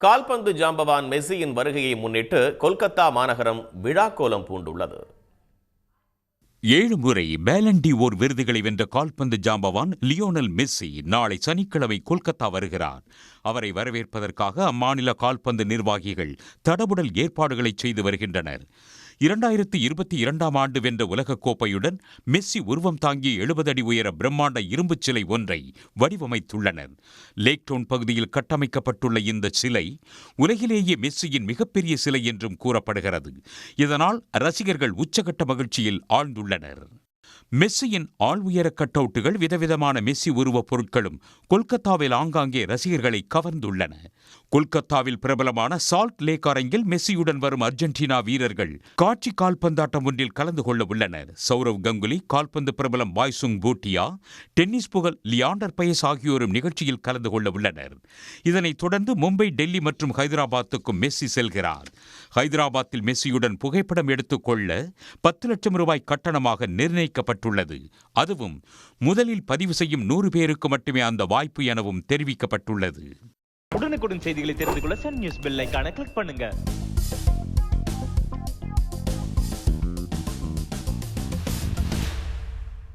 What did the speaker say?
கால்பந்து ஜாம்பவான் மெஸ்ஸியின் வருகையை முன்னிட்டு கொல்கத்தா மாநகரம் விழாக்கோலம் பூண்டுள்ளது. 7 முறை பேலன் டி ஓர் விருதுகளை வென்ற கால்பந்து ஜாம்பவான் லியோனல் மெஸ்ஸி நாளை சனிக்கிழமை கொல்கத்தா வருகிறார். அவரை வரவேற்பதற்காக அம்மாநில கால்பந்து நிர்வாகிகள் தடபுடல் ஏற்பாடுகளை செய்து வருகின்றனர். 2022ஆம் ஆண்டு வென்ற உலகக்கோப்பையுடன் மெஸ்ஸி உருவம் தாங்கிய 70 அடி உயர பிரம்மாண்ட இரும்புச் சிலை ஒன்றை வடிவமைத்துள்ளனர். லேக்டவுன் பகுதியில் கட்டமைக்கப்பட்டுள்ள இந்த சிலை உலகிலேயே மெஸ்ஸியின் மிகப்பெரிய சிலை என்றும் கூறப்படுகிறது. இதனால் ரசிகர்கள் உச்சகட்ட மகிழ்ச்சியில் ஆழ்ந்துள்ளனர். மெஸ்ஸியின் ஆள் உயர கட் அவுட்டுகள், விதவிதமான மெஸ்ஸி உருவப் பொருட்களும் கொல்கத்தாவில் ஆங்காங்கே ரசிகர்களை கவர்ந்துள்ளன. கொல்கத்தாவில் பிரபலமான சால்ட் லேக் அரங்கில் மெஸ்ஸியுடன் வரும் அர்ஜென்டினா வீரர்கள் காட்சி கால்பந்தாட்டம் ஒன்றில் கலந்து கொள்ள உள்ளனர். சௌரவ் கங்குலி, கால்பந்து பிரபலம் பாய்சுங் பூட்டியா, டென்னிஸ் புகழ் லியாண்டர் பயஸ் ஆகியோரும் நிகழ்ச்சியில் கலந்து கொள்ள உள்ளனர். இதனைத் தொடர்ந்து மும்பை, டெல்லி மற்றும் ஹைதராபாத்துக்கும் மெஸ்ஸி செல்கிறார். ஹைதராபாத்தில் மெஸ்ஸியுடன் புகைப்படம் எடுத்துக்கொள்ள 10 லட்சம் ரூபாய் கட்டணமாக நிர்ணயிக்கப்பட்டுள்ளது. அதுவும் முதலில் பதிவு செய்யும் 100 பேருக்கு மட்டுமே அந்த வாய்ப்பு எனவும் தெரிவிக்கப்பட்டுள்ளது. உடனுக்குடன் செய்திகளை தெரிந்து கொள்ள சன் நியூஸ் பெல் ஐகானை கிளிக் பண்ணுங்க.